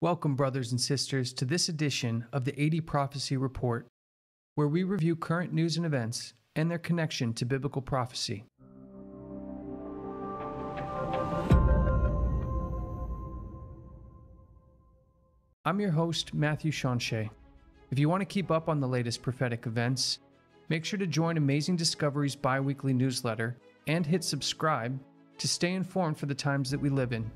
Welcome, brothers and sisters, to this edition of the 80 Prophecy Report, where we review current news and events and their connection to biblical prophecy. I'm your host, Matthew Shawnshea. If you want to keep up on the latest prophetic events, make sure to join Amazing Discoveries bi-weekly newsletter and hit subscribe to stay informed for the times that we live in.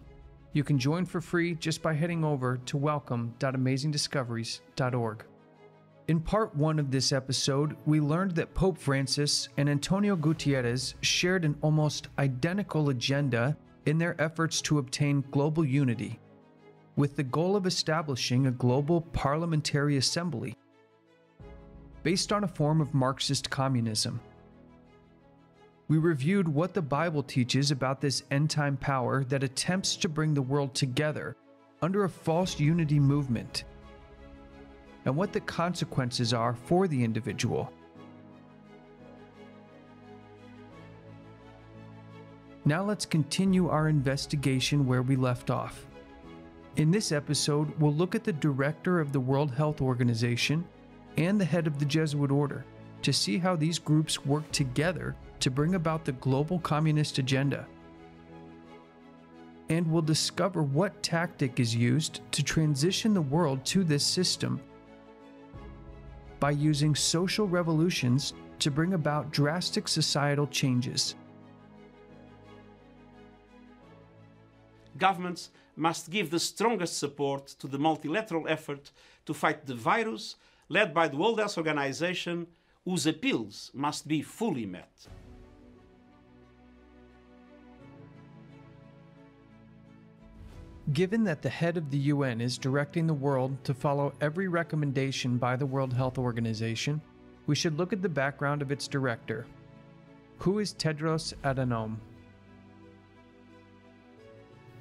You can join for free just by heading over to welcome.amazingdiscoveries.org. In part 1 of this episode, we learned that Pope Francis and Antonio Gutierrez shared an almost identical agenda in their efforts to obtain global unity, with the goal of establishing a global parliamentary assembly based on a form of Marxist communism. We reviewed what the Bible teaches about this end-time power that attempts to bring the world together under a false unity movement, and what the consequences are for the individual. Now let's continue our investigation where we left off. In this episode, we'll look at the director of the World Health Organization and the head of the Jesuit order to see how these groups work together to bring about the global communist agenda. And we'll discover what tactic is used to transition the world to this system by using social revolutions to bring about drastic societal changes. Governments must give the strongest support to the multilateral effort to fight the virus led by the World Health Organization, whose appeals must be fully met. Given that the head of the UN is directing the world to follow every recommendation by the World Health Organization, we should look at the background of its director. Who is Tedros Adhanom?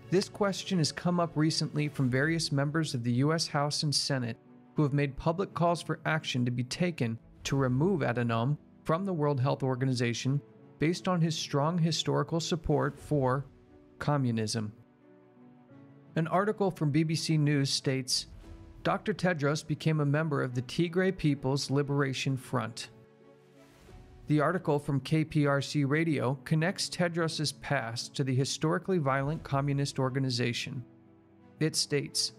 This question has come up recently from various members of the US House and Senate who have made public calls for action to be taken to remove Adhanom from the World Health Organization based on his strong historical support for communism. An article from BBC News states, Dr. Tedros became a member of the Tigray People's Liberation Front. The article from KPRC Radio connects Tedros' past to the historically violent communist organization. It states,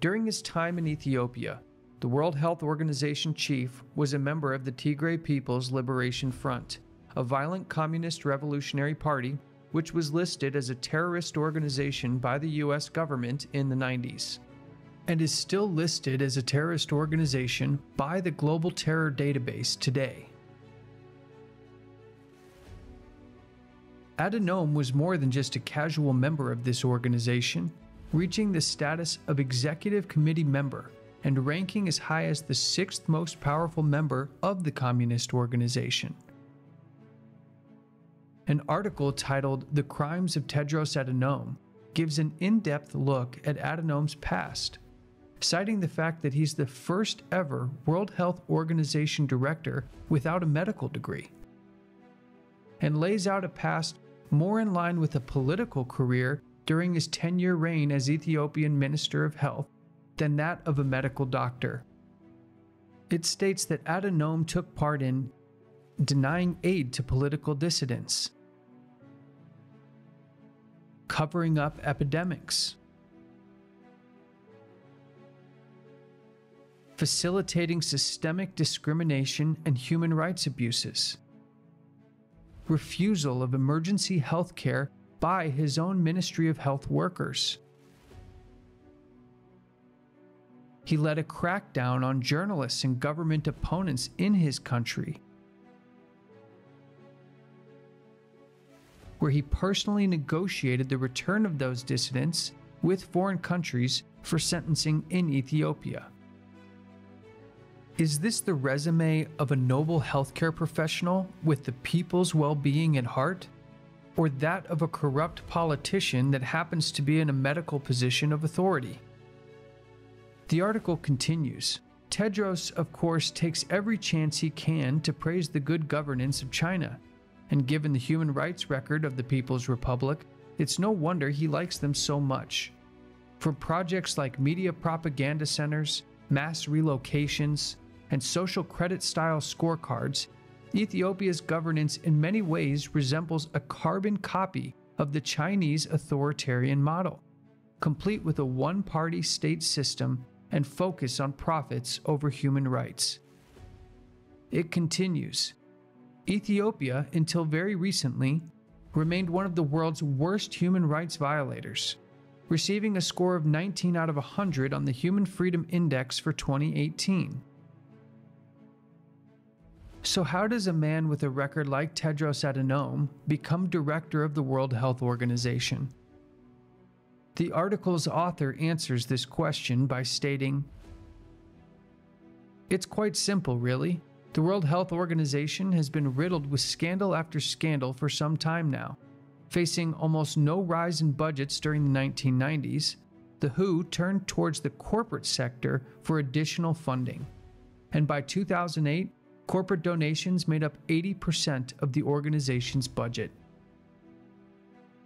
during his time in Ethiopia, the World Health Organization chief was a member of the Tigray People's Liberation Front, a violent communist revolutionary party which was listed as a terrorist organization by the US government in the 90s, and is still listed as a terrorist organization by the Global Terror Database today. Adhanom was more than just a casual member of this organization, reaching the status of executive committee member and ranking as high as the 6th most powerful member of the communist organization. An article titled The Crimes of Tedros Adhanom gives an in-depth look at Adhanom's past, citing the fact that he's the first ever World Health Organization director without a medical degree, and lays out a past more in line with a political career during his 10-year reign as Ethiopian Minister of Health than that of a medical doctor. It states that Adhanom took part in denying aid to political dissidents, covering up epidemics, facilitating systemic discrimination and human rights abuses, refusal of emergency health care by his own Ministry of Health workers. He led a crackdown on journalists and government opponents in his country, where he personally negotiated the return of those dissidents with foreign countries for sentencing in Ethiopia. Is this the resume of a noble healthcare professional with the people's well-being at heart, or that of a corrupt politician that happens to be in a medical position of authority? The article continues. Tedros, of course, takes every chance he can to praise the good governance of China, and given the human rights record of the People's Republic, it's no wonder he likes them so much. From projects like media propaganda centers, mass relocations, and social credit-style scorecards, Ethiopia's governance in many ways resembles a carbon copy of the Chinese authoritarian model, complete with a one-party state system and focus on profits over human rights. It continues. Ethiopia, until very recently, remained one of the world's worst human rights violators, receiving a score of 19 out of 100 on the Human Freedom Index for 2018. So how does a man with a record like Tedros Adhanom become director of the World Health Organization? The article's author answers this question by stating, "It's quite simple, really. The World Health Organization has been riddled with scandal after scandal for some time now. Facing almost no rise in budgets during the 1990s, the WHO turned towards the corporate sector for additional funding. And by 2008, corporate donations made up 80% of the organization's budget."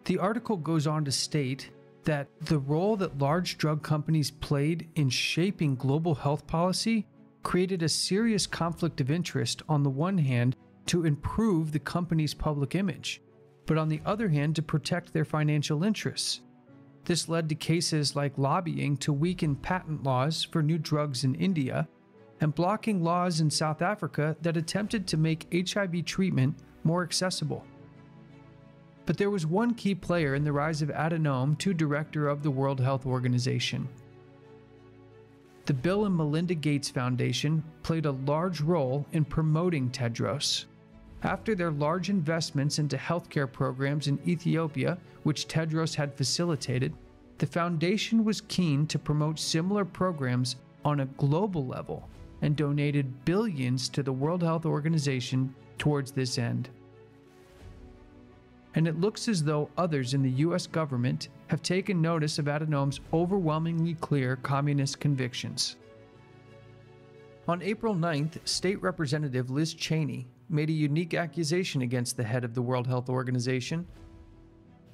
The article goes on to state that the role that large drug companies played in shaping global health policy created a serious conflict of interest on the one hand to improve the company's public image, but on the other hand to protect their financial interests. This led to cases like lobbying to weaken patent laws for new drugs in India and blocking laws in South Africa that attempted to make HIV treatment more accessible. But there was one key player in the rise of Adhanom to director of the World Health Organization. The Bill and Melinda Gates Foundation played a large role in promoting Tedros. After their large investments into healthcare programs in Ethiopia, which Tedros had facilitated, the foundation was keen to promote similar programs on a global level and donated billions to the World Health Organization towards this end. And it looks as though others in the US government have taken notice of Adhanom's overwhelmingly clear communist convictions. On April 9th, State Representative Liz Cheney made a unique accusation against the head of the World Health Organization,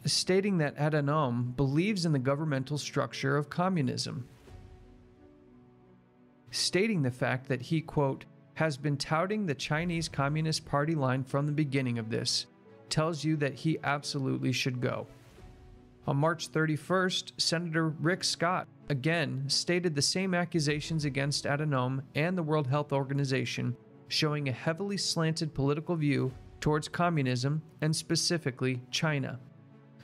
stating that Adhanom believes in the governmental structure of communism, stating the fact that he, quote, has been touting the Chinese Communist Party line from the beginning of this, tells you that he absolutely should go. On March 31st, Senator Rick Scott again stated the same accusations against Adhanom and the World Health Organization, showing a heavily slanted political view towards communism and specifically China.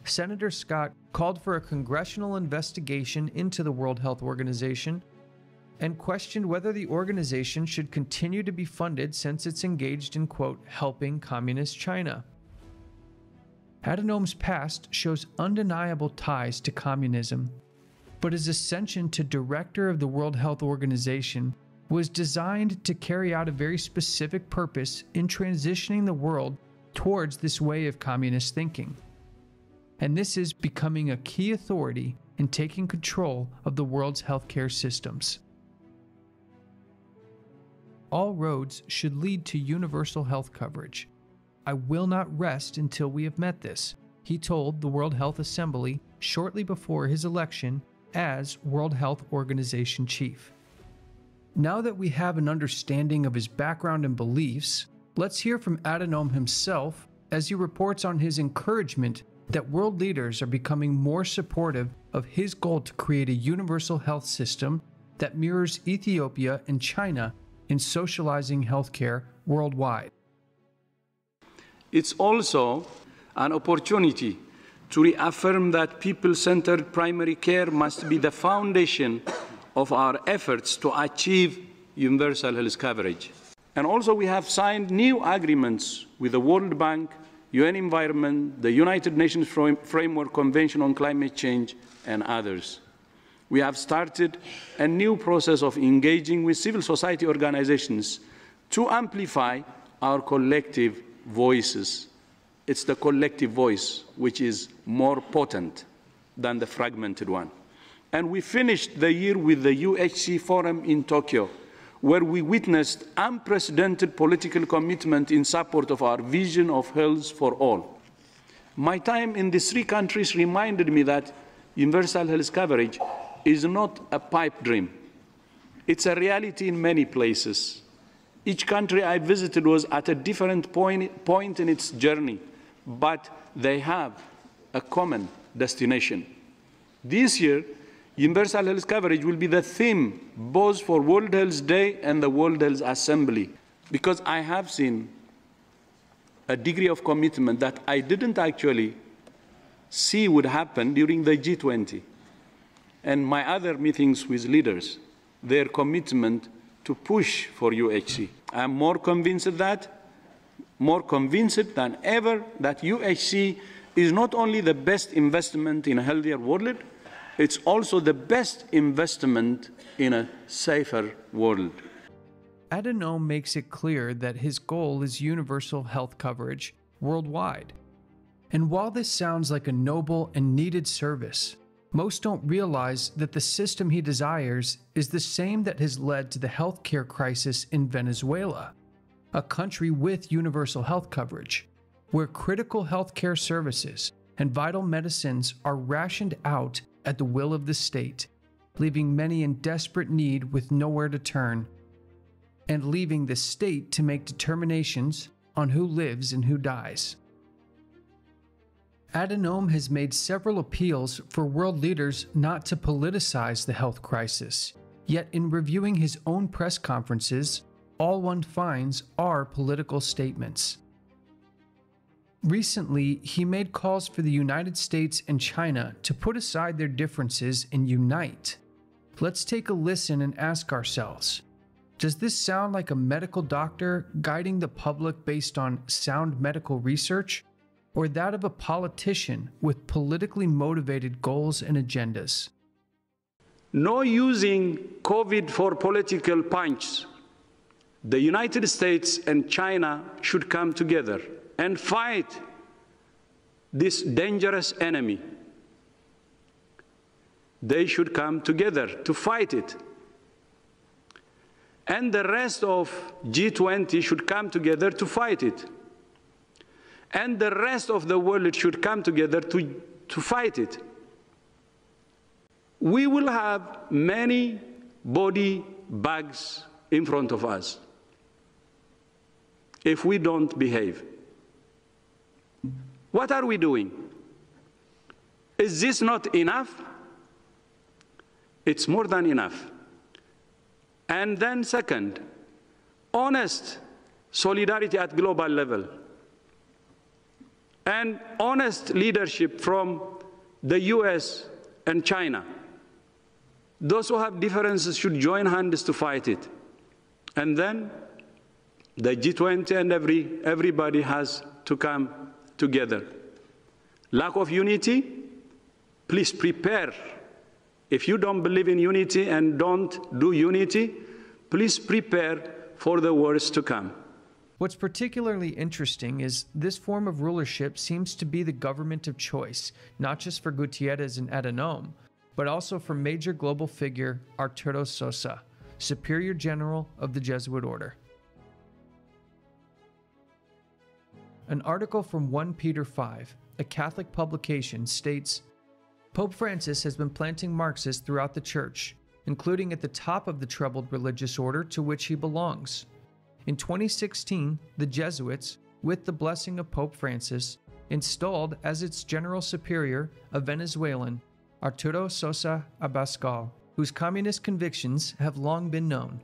Senator Scott called for a congressional investigation into the World Health Organization and questioned whether the organization should continue to be funded since it's engaged in, quote, helping communist China. Adhanom's past shows undeniable ties to communism, but his ascension to director of the World Health Organization was designed to carry out a very specific purpose in transitioning the world towards this way of communist thinking. And this is becoming a key authority in taking control of the world's healthcare systems. All roads should lead to universal health coverage. I will not rest until we have met this, he told the World Health Assembly shortly before his election as World Health Organization chief. Now that we have an understanding of his background and beliefs, let's hear from Adhanom himself as he reports on his encouragement that world leaders are becoming more supportive of his goal to create a universal health system that mirrors Ethiopia and China in socializing healthcare worldwide. It's also an opportunity to reaffirm that people-centered primary care must be the foundation of our efforts to achieve universal health coverage. And also we have signed new agreements with the World Bank, UN Environment, the United Nations Framework Convention on Climate Change, and others. We have started a new process of engaging with civil society organizations to amplify our collective voices. It's the collective voice which is more potent than the fragmented one. And we finished the year with the UHC Forum in Tokyo, where we witnessed unprecedented political commitment in support of our vision of health for all. My time in these three countries reminded me that universal health coverage is not a pipe dream. It's a reality in many places. Each country I visited was at a different point in its journey, but they have a common destination. This year, universal health coverage will be the theme both for World Health Day and the World Health Assembly, because I have seen a degree of commitment that I didn't actually see would happen during the G20 and my other meetings with leaders, their commitment to push for UHC. I'm more convinced than ever that UHC is not only the best investment in a healthier world, it's also the best investment in a safer world. Adhanom makes it clear that his goal is universal health coverage worldwide. And while this sounds like a noble and needed service, most don't realize that the system he desires is the same that has led to the healthcare crisis in Venezuela, a country with universal health coverage, where critical healthcare services and vital medicines are rationed out at the will of the state, leaving many in desperate need with nowhere to turn, and leaving the state to make determinations on who lives and who dies. Adhanom has made several appeals for world leaders not to politicize the health crisis, yet in reviewing his own press conferences, all one finds are political statements. Recently, he made calls for the United States and China to put aside their differences and unite. Let's take a listen and ask ourselves, does this sound like a medical doctor guiding the public based on sound medical research, or that of a politician with politically motivated goals and agendas? No using COVID for political punches. The United States and China should come together and fight this dangerous enemy. They should come together to fight it. And the rest of G20 should come together to fight it. And the rest of the world should come together to fight it. We will have many body bags in front of us if we don't behave. What are we doing? Is this not enough? It's more than enough. And then second, honest solidarity at global level and honest leadership from the US and China. Those who have differences should join hands to fight it. And then the G20 and everybody has to come together. Lack of unity? Please prepare. If you don't believe in unity and don't do unity, please prepare for the worst to come. What's particularly interesting is this form of rulership seems to be the government of choice, not just for Gutierrez and Adhanom, but also for major global figure Arturo Sosa, Superior General of the Jesuit Order. An article from 1 Peter 5, a Catholic publication, states, Pope Francis has been planting Marxists throughout the Church, including at the top of the troubled religious order to which he belongs. In 2016, the Jesuits, with the blessing of Pope Francis, installed as its General Superior a Venezuelan, Arturo Sosa Abascal, whose communist convictions have long been known.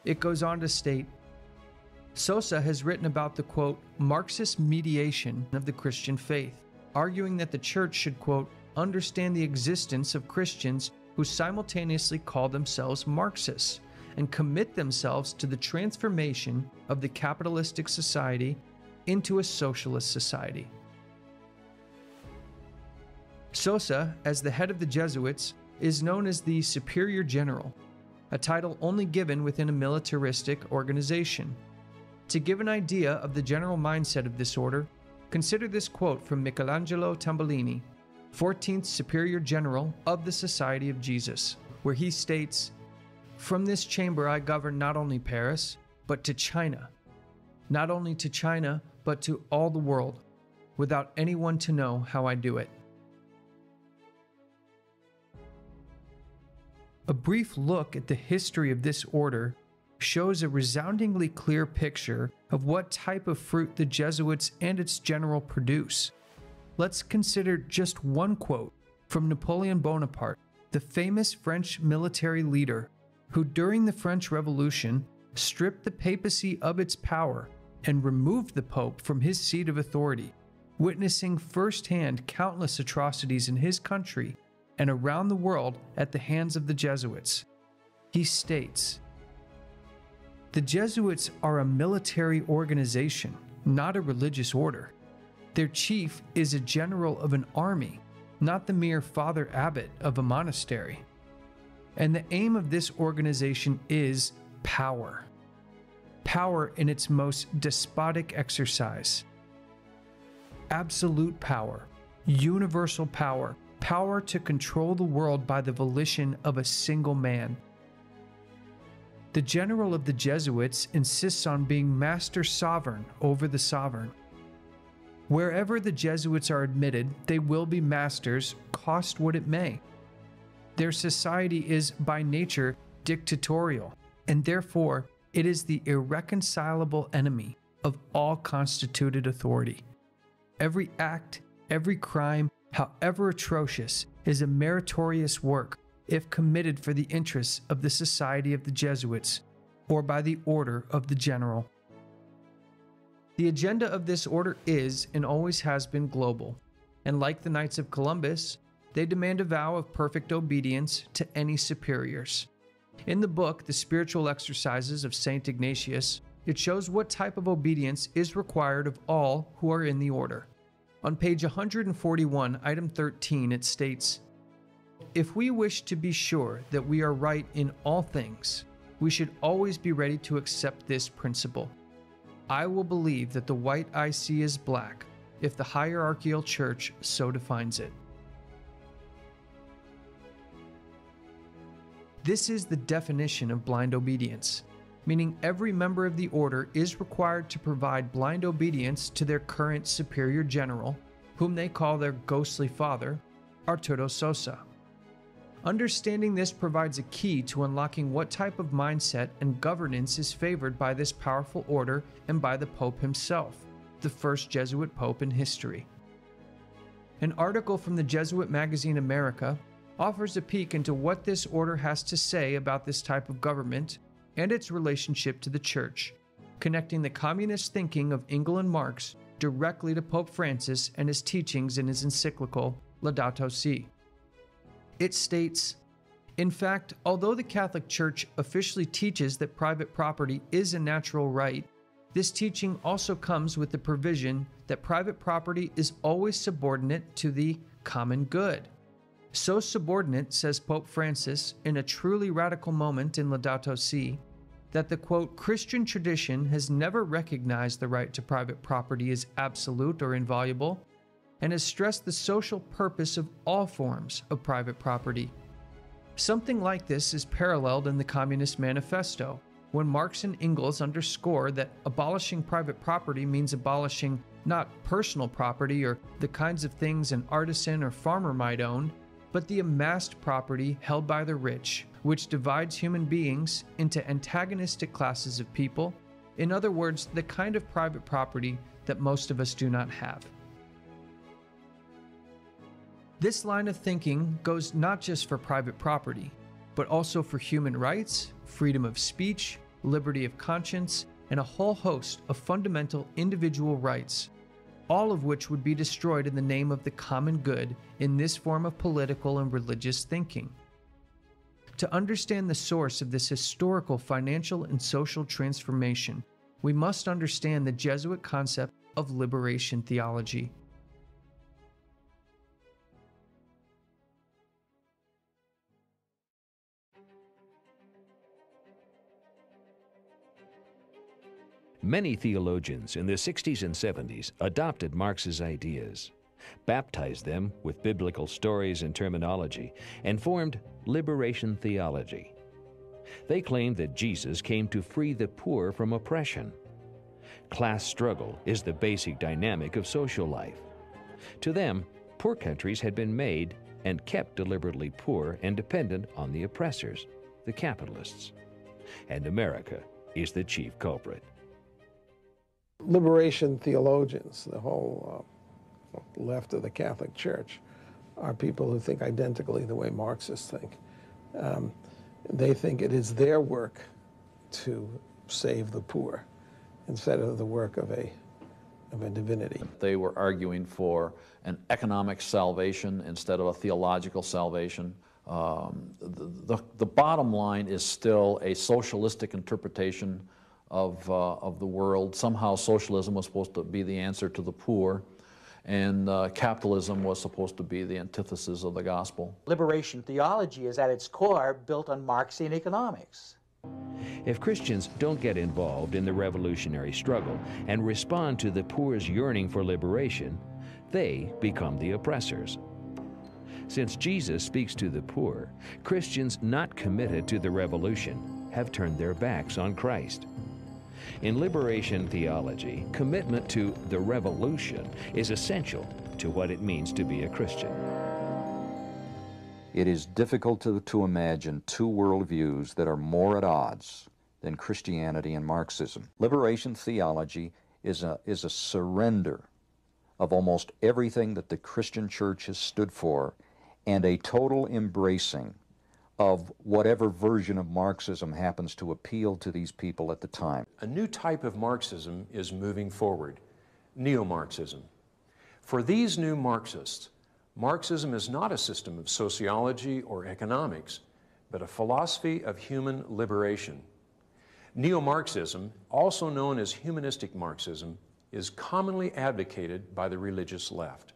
It goes on to state, Sosa has written about the, quote, Marxist mediation of the Christian faith, arguing that the Church should, quote, understand the existence of Christians who simultaneously call themselves Marxists and commit themselves to the transformation of the capitalistic society into a socialist society. Sosa, as the head of the Jesuits, is known as the Superior General, a title only given within a militaristic organization. To give an idea of the general mindset of this order, consider this quote from Michelangelo Tambolini, 14th Superior General of the Society of Jesus, where he states, From this chamber I govern not only Paris, but to China. Not only to China, but to all the world, without anyone to know how I do it. A brief look at the history of this order shows a resoundingly clear picture of what type of fruit the Jesuits and its general produce. Let's consider just one quote from Napoleon Bonaparte, the famous French military leader who during the French Revolution stripped the papacy of its power and removed the Pope from his seat of authority, witnessing firsthand countless atrocities in his country and around the world at the hands of the Jesuits. He states, "The Jesuits are a military organization, not a religious order. Their chief is a general of an army, not the mere father abbot of a monastery. And the aim of this organization is power. Power in its most despotic exercise. Absolute power, universal power, power to control the world by the volition of a single man. The general of the Jesuits insists on being master sovereign over the sovereign. Wherever the Jesuits are admitted, they will be masters, cost what it may. Their society is by nature dictatorial, and therefore it is the irreconcilable enemy of all constituted authority. Every act, every crime, however atrocious, is a meritorious work if committed for the interests of the Society of the Jesuits or by the order of the general. The agenda of this order is and always has been global, and like the Knights of Columbus, they demand a vow of perfect obedience to any superiors. In the book, The Spiritual Exercises of St. Ignatius, it shows what type of obedience is required of all who are in the order. On page 141, item 13, it states, "If we wish to be sure that we are right in all things, we should always be ready to accept this principle. I will believe that the white I see is black, if the hierarchical church so defines it." This is the definition of blind obedience, meaning every member of the order is required to provide blind obedience to their current superior general, whom they call their ghostly father, Arturo Sosa. Understanding this provides a key to unlocking what type of mindset and governance is favored by this powerful order and by the Pope himself, the first Jesuit Pope in history. An article from the Jesuit magazine America offers a peek into what this order has to say about this type of government and its relationship to the Church, connecting the communist thinking of England Marx directly to Pope Francis and his teachings in his encyclical Laudato Si. It states, "In fact, although the Catholic Church officially teaches that private property is a natural right, this teaching also comes with the provision that private property is always subordinate to the common good. So subordinate, says Pope Francis in a truly radical moment in Laudato Si, that the, quote, Christian tradition has never recognized the right to private property as absolute or inviolable, and has stressed the social purpose of all forms of private property. Something like this is paralleled in the Communist Manifesto, when Marx and Engels underscore that abolishing private property means abolishing not personal property or the kinds of things an artisan or farmer might own, but the amassed property held by the rich, which divides human beings into antagonistic classes of people, in other words, the kind of private property that most of us do not have." This line of thinking goes not just for private property, but also for human rights, freedom of speech, liberty of conscience, and a whole host of fundamental individual rights, all of which would be destroyed in the name of the common good in this form of political and religious thinking. To understand the source of this historical financial and social transformation, we must understand the Jesuit concept of liberation theology. Many theologians in the 60s and 70s adopted Marx's ideas, baptized them with biblical stories and terminology, and formed liberation theology. They claimed that Jesus came to free the poor from oppression. Class struggle is the basic dynamic of social life. To them, poor countries had been made and kept deliberately poor and dependent on the oppressors, the capitalists. And America is the chief culprit. Liberation theologians, the whole left of the Catholic Church, are people who think identically the way Marxists think. They think it is their work to save the poor instead of the work of a divinity. They were arguing for an economic salvation instead of a theological salvation. The bottom line is still a socialistic interpretation of the world. Somehow socialism was supposed to be the answer to the poor, and capitalism was supposed to be the antithesis of the gospel. Liberation theology is at its core built on Marxian economics. If Christians don't get involved in the revolutionary struggle and respond to the poor's yearning for liberation, they become the oppressors. Since Jesus speaks to the poor, Christians not committed to the revolution have turned their backs on Christ. In liberation theology, commitment to the revolution is essential to what it means to be a Christian. It is difficult to imagine two worldviews that are more at odds than Christianity and Marxism. Liberation theology is a surrender of almost everything that the Christian church has stood for, and a total embracing of whatever version of Marxism happens to appeal to these people at the time. A new type of Marxism is moving forward, neo-Marxism. For these new Marxists, Marxism is not a system of sociology or economics, but a philosophy of human liberation. Neo-Marxism, also known as humanistic Marxism, is commonly advocated by the religious left.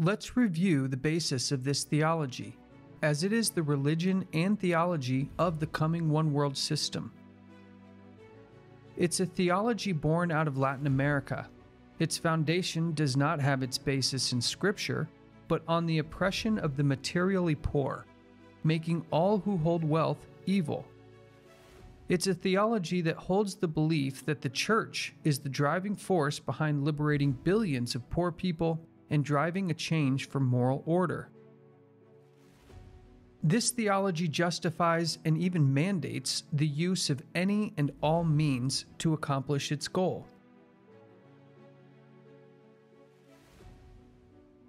Let's review the basis of this theology, as it is the religion and theology of the coming one world system. It's a theology born out of Latin America. Its foundation does not have its basis in Scripture, but on the oppression of the materially poor, making all who hold wealth evil. It's a theology that holds the belief that the church is the driving force behind liberating billions of poor people and driving a change for moral order. This theology justifies and even mandates the use of any and all means to accomplish its goal.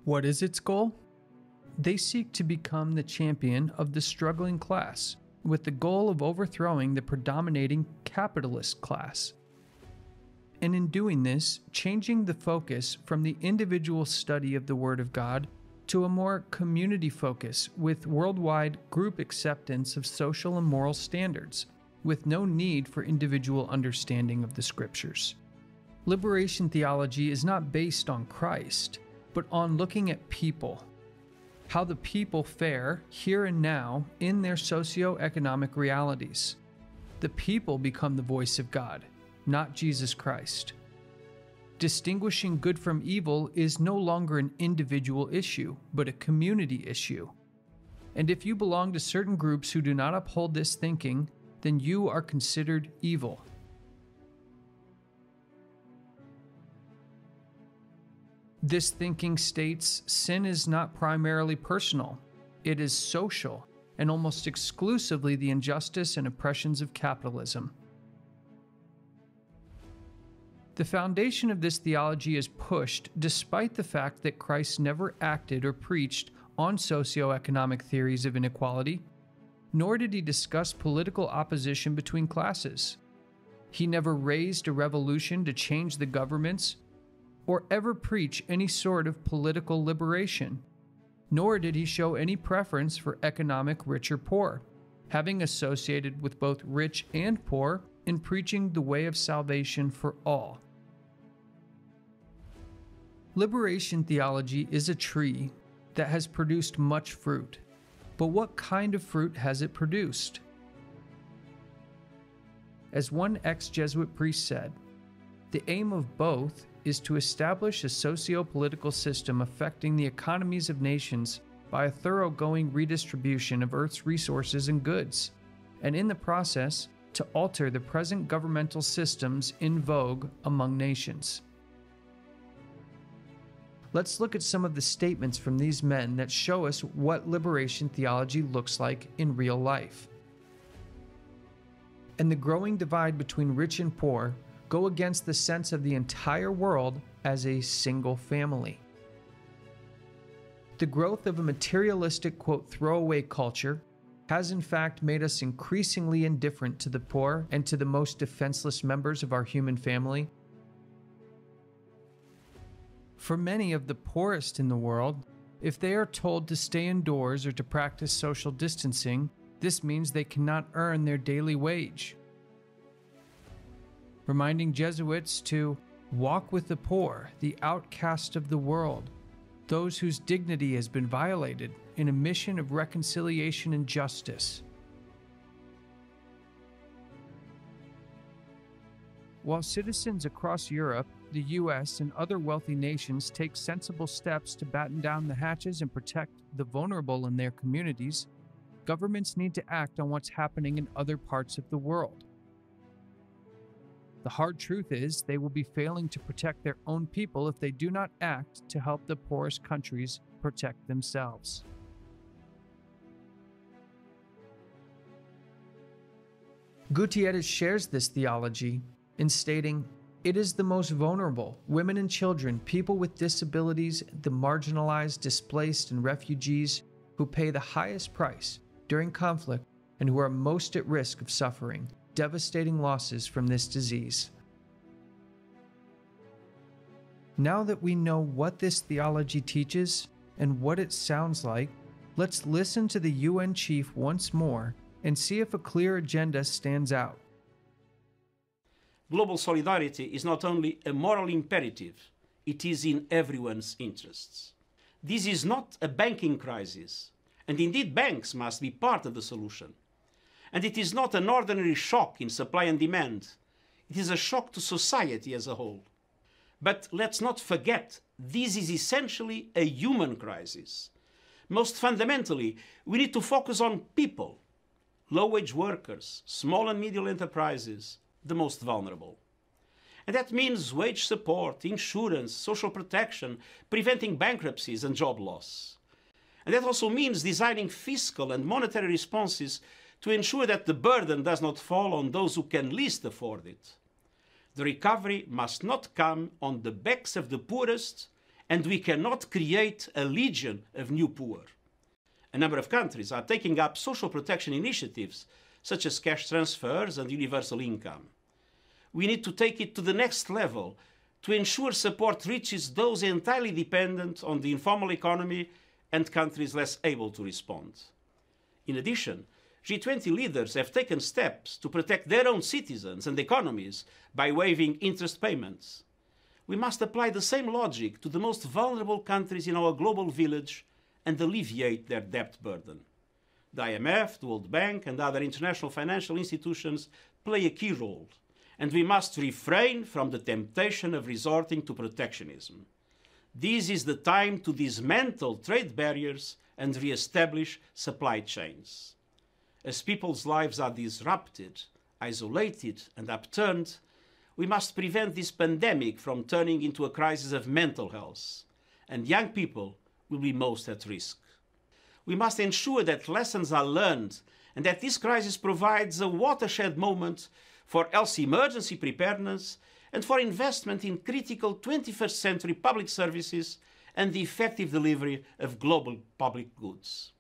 What is its goal? They seek to become the champion of the struggling class, with the goal of overthrowing the predominating capitalist class. And in doing this, changing the focus from the individual study of the Word of God to a more community focus with worldwide group acceptance of social and moral standards, with no need for individual understanding of the Scriptures. Liberation theology is not based on Christ, but on looking at people, how the people fare here and now in their socio-economic realities. The people become the voice of God, not Jesus Christ. Distinguishing good from evil is no longer an individual issue, but a community issue. And if you belong to certain groups who do not uphold this thinking, then you are considered evil. This thinking states sin is not primarily personal, it is social, and almost exclusively the injustice and oppressions of capitalism. The foundation of this theology is pushed despite the fact that Christ never acted or preached on socioeconomic theories of inequality, nor did he discuss political opposition between classes. He never raised a revolution to change the governments or ever preach any sort of political liberation, nor did he show any preference for economic rich or poor, having associated with both rich and poor in preaching the way of salvation for all. Liberation theology is a tree that has produced much fruit, but what kind of fruit has it produced? As one ex-Jesuit priest said, the aim of both is to establish a socio-political system affecting the economies of nations by a thoroughgoing redistribution of Earth's resources and goods, and in the process, to alter the present governmental systems in vogue among nations. Let's look at some of the statements from these men that show us what liberation theology looks like in real life. And the growing divide between rich and poor go against the sense of the entire world as a single family. The growth of a materialistic, quote, throwaway culture has in fact made us increasingly indifferent to the poor and to the most defenseless members of our human family. For many of the poorest in the world, if they are told to stay indoors or to practice social distancing, this means they cannot earn their daily wage. Reminding Jesuits to walk with the poor, the outcast of the world, those whose dignity has been violated, in a mission of reconciliation and justice. While citizens across Europe, the US, and other wealthy nations take sensible steps to batten down the hatches and protect the vulnerable in their communities, governments need to act on what's happening in other parts of the world. The hard truth is they will be failing to protect their own people if they do not act to help the poorest countries protect themselves. Gutierrez shares this theology in stating, "It is the most vulnerable, women and children, people with disabilities, the marginalized, displaced, and refugees who pay the highest price during conflict and who are most at risk of suffering devastating losses from this disease." Now that we know what this theology teaches and what it sounds like, let's listen to the UN chief once more and see if a clear agenda stands out. Global solidarity is not only a moral imperative, it is in everyone's interests. This is not a banking crisis, and indeed banks must be part of the solution. And it is not an ordinary shock in supply and demand, it is a shock to society as a whole. But let's not forget, this is essentially a human crisis. Most fundamentally, we need to focus on people, low-wage workers, small and medium enterprises, the most vulnerable. And that means wage support, insurance, social protection, preventing bankruptcies and job loss. And that also means designing fiscal and monetary responses to ensure that the burden does not fall on those who can least afford it. The recovery must not come on the backs of the poorest, and we cannot create a legion of new poor. A number of countries are taking up social protection initiatives, such as cash transfers and universal income. We need to take it to the next level to ensure support reaches those entirely dependent on the informal economy and countries less able to respond. In addition, G20 leaders have taken steps to protect their own citizens and economies by waiving interest payments. We must apply the same logic to the most vulnerable countries in our global village and alleviate their debt burden. The IMF, the World Bank, and other international financial institutions play a key role, and we must refrain from the temptation of resorting to protectionism. This is the time to dismantle trade barriers and re-establish supply chains. As people's lives are disrupted, isolated, and upturned, we must prevent this pandemic from turning into a crisis of mental health and young people will be most at risk. We must ensure that lessons are learned and that this crisis provides a watershed moment for health emergency preparedness and for investment in critical 21st century public services and the effective delivery of global public goods.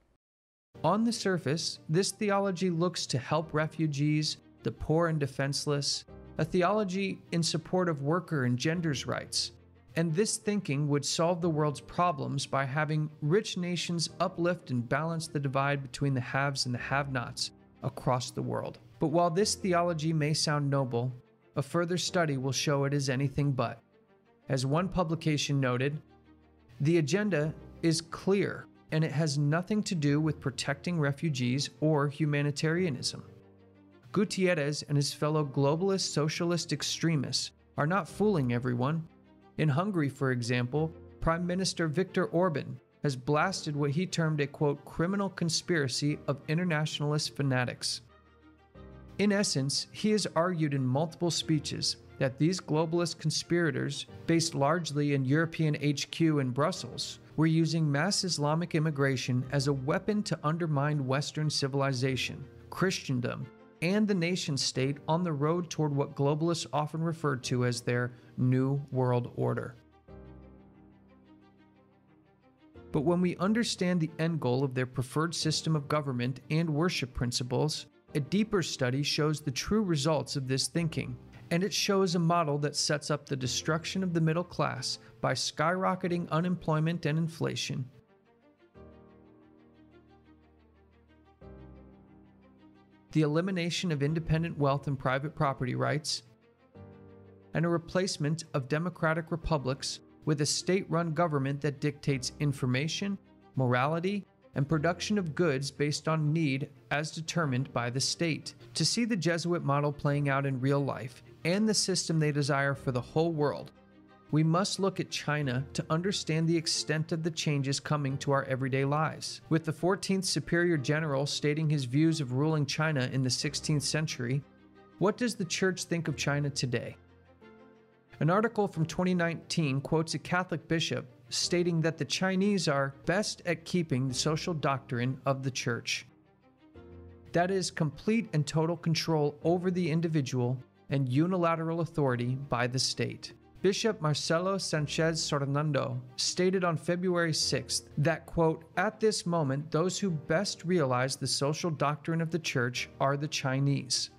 On the surface, this theology looks to help refugees, the poor and defenseless, a theology in support of worker and gender's rights. And this thinking would solve the world's problems by having rich nations uplift and balance the divide between the haves and the have-nots across the world. But while this theology may sound noble, a further study will show it is anything but. As one publication noted, the agenda is clear, and it has nothing to do with protecting refugees or humanitarianism. Gutierrez and his fellow globalist socialist extremists are not fooling everyone. In Hungary, for example, Prime Minister Viktor Orban has blasted what he termed a, quote, criminal conspiracy of internationalist fanatics. In essence, he has argued in multiple speeches that these globalist conspirators, based largely in European HQ in Brussels, were using mass Islamic immigration as a weapon to undermine Western civilization, Christendom, and the nation-state on the road toward what globalists often refer to as their New World Order. But when we understand the end goal of their preferred system of government and worship principles, a deeper study shows the true results of this thinking, and it shows a model that sets up the destruction of the middle class by skyrocketing unemployment and inflation, the elimination of independent wealth and private property rights, and a replacement of democratic republics with a state-run government that dictates information, morality, and production of goods based on need as determined by the state. To see the Jesuit model playing out in real life and the system they desire for the whole world, we must look at China to understand the extent of the changes coming to our everyday lives. With the 14th Superior General stating his views of ruling China in the 16th century, what does the Church think of China today? An article from 2019 quotes a Catholic bishop stating that the Chinese are best at keeping the social doctrine of the Church. That is complete and total control over the individual and unilateral authority by the state. Bishop Marcelo Sanchez Sornando stated on February 6th that, quote, at this moment, those who best realize the social doctrine of the Church are the Chinese.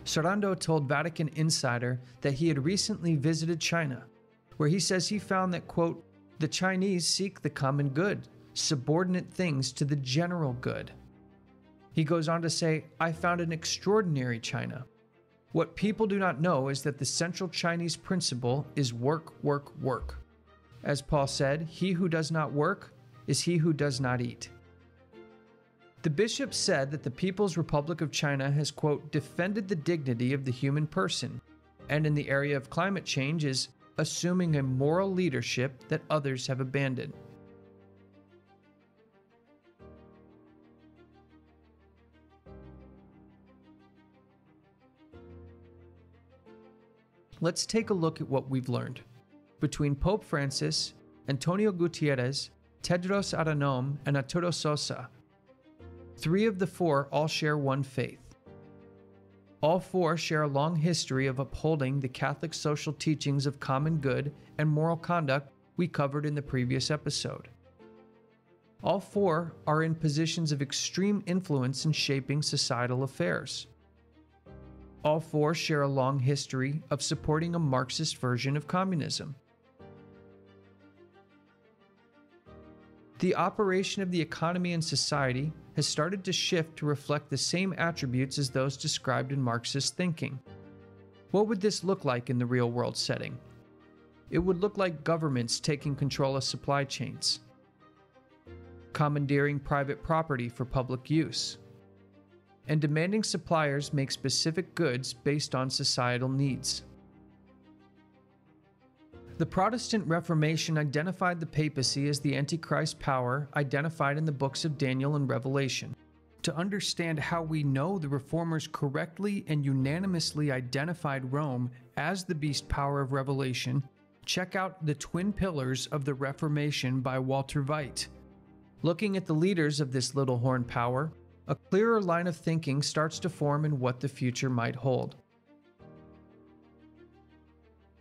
Sornando told Vatican Insider that he had recently visited China, where he says he found that, quote, the Chinese seek the common good, subordinate things to the general good. He goes on to say, I found an extraordinary China. What people do not know is that the central Chinese principle is work, work, work. As Paul said, he who does not work is he who does not eat. The bishop said that the People's Republic of China has, quote, defended the dignity of the human person, and in the area of climate change is assuming a moral leadership that others have abandoned. Let's take a look at what we've learned. Between Pope Francis, Antonio Gutierrez, Tedros Adhanom, and Arturo Sosa, 3 of the 4 all share one faith. All 4 share a long history of upholding the Catholic social teachings of common good and moral conduct we covered in the previous episode. All 4 are in positions of extreme influence in shaping societal affairs. All 4 share a long history of supporting a Marxist version of communism. The operation of the economy and society has started to shift to reflect the same attributes as those described in Marxist thinking. What would this look like in the real-world setting? It would look like governments taking control of supply chains, commandeering private property for public use, and demanding suppliers make specific goods based on societal needs. The Protestant Reformation identified the papacy as the Antichrist power identified in the books of Daniel and Revelation. To understand how we know the Reformers correctly and unanimously identified Rome as the beast power of Revelation, check out The Twin Pillars of the Reformation by Walter Veit. Looking at the leaders of this little horn power, a clearer line of thinking starts to form in what the future might hold.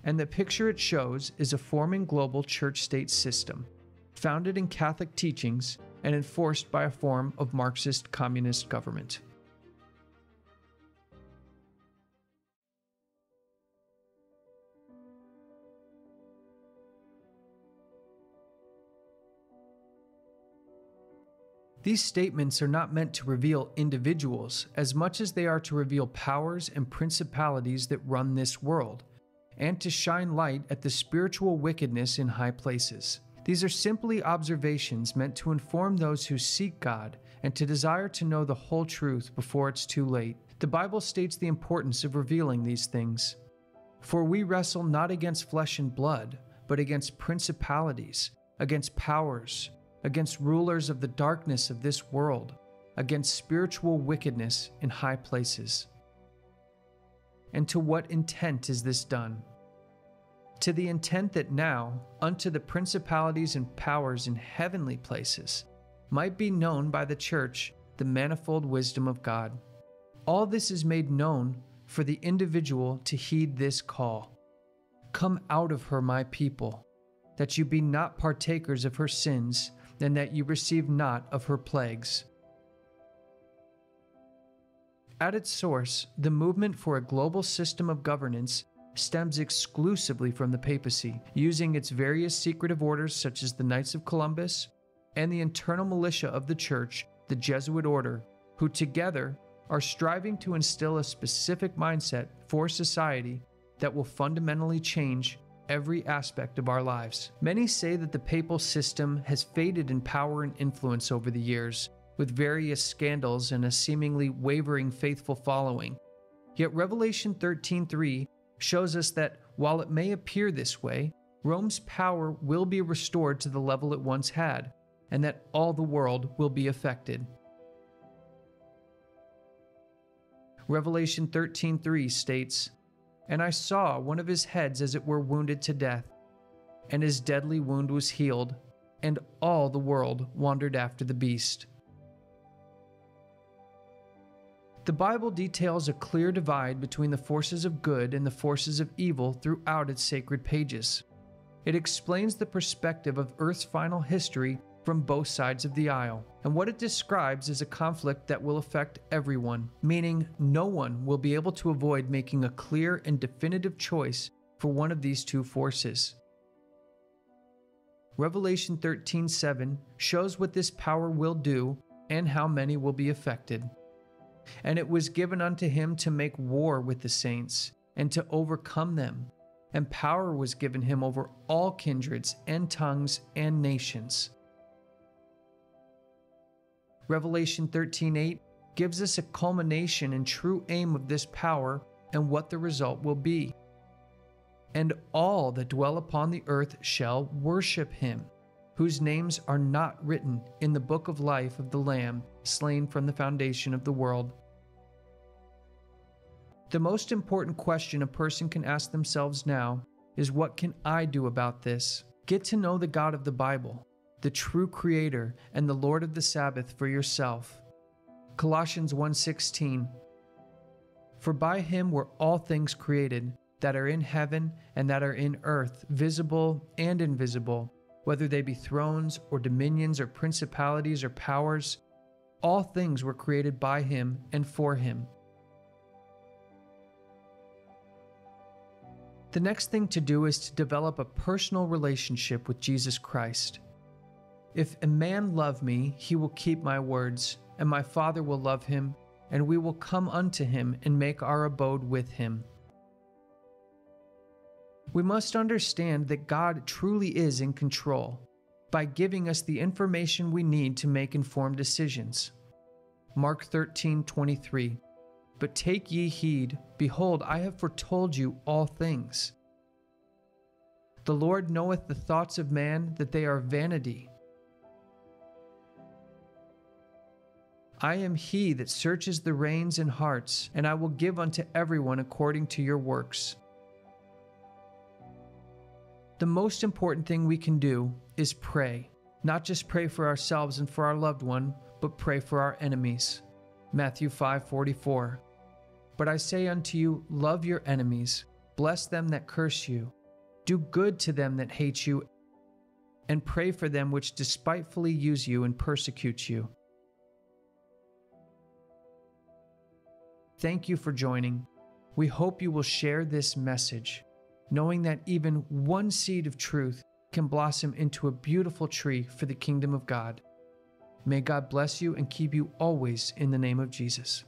And the picture it shows is a forming global church-state system, founded in Catholic teachings and enforced by a form of Marxist communist government. These statements are not meant to reveal individuals as much as they are to reveal powers and principalities that run this world, and to shine light at the spiritual wickedness in high places. These are simply observations meant to inform those who seek God and to desire to know the whole truth before it's too late. The Bible states the importance of revealing these things. For we wrestle not against flesh and blood, but against principalities, against powers, against rulers of the darkness of this world, against spiritual wickedness in high places. And to what intent is this done? To the intent that now, unto the principalities and powers in heavenly places, might be known by the church the manifold wisdom of God. All this is made known for the individual to heed this call. Come out of her, my people, that you be not partakers of her sins, and that you receive not of her plagues. At its source, the movement for a global system of governance stems exclusively from the papacy, using its various secretive orders such as the Knights of Columbus and the internal militia of the Church, the Jesuit order, who together are striving to instill a specific mindset for society that will fundamentally change every aspect of our lives. Many say that the papal system has faded in power and influence over the years, with various scandals and a seemingly wavering faithful following. Yet Revelation 13:3 shows us that while it may appear this way, Rome's power will be restored to the level it once had, and that all the world will be affected. Revelation 13:3 states, "And I saw one of his heads as it were wounded to death, and his deadly wound was healed, and all the world wandered after the beast." The Bible details a clear divide between the forces of good and the forces of evil throughout its sacred pages. It explains the perspective of Earth's final history from both sides of the aisle, and what it describes is a conflict that will affect everyone, meaning no one will be able to avoid making a clear and definitive choice for one of these two forces. Revelation 13:7 shows what this power will do and how many will be affected. "And it was given unto him to make war with the saints, and to overcome them. And power was given him over all kindreds and tongues and nations." Revelation 13:8 gives us a culmination and true aim of this power and what the result will be. "And all that dwell upon the earth shall worship him, whose names are not written in the book of life of the Lamb, slain from the foundation of the world." The most important question a person can ask themselves now is, what can I do about this? Get to know the God of the Bible, the true Creator and the Lord of the Sabbath for yourself. Colossians 1:16, "For by him were all things created, that are in heaven and that are in earth, visible and invisible, whether they be thrones or dominions or principalities or powers. All things were created by him and for him." The next thing to do is to develop a personal relationship with Jesus Christ. "If a man love me, he will keep my words, and my Father will love him, and we will come unto him and make our abode with him." We must understand that God truly is in control by giving us the information we need to make informed decisions. Mark 13:23, "But take ye heed, behold, I have foretold you all things. The Lord knoweth the thoughts of man, that they are vanity. I am he that searches the reins and hearts, and I will give unto everyone according to your works." The most important thing we can do is pray. Not just pray for ourselves and for our loved one, but pray for our enemies. Matthew 5:44. But I say unto you, love your enemies, bless them that curse you, do good to them that hate you, and pray for them which despitefully use you and persecute you. Thank you for joining. We hope you will share this message, knowing that even one seed of truth can blossom into a beautiful tree for the kingdom of God. May God bless you and keep you always in the name of Jesus.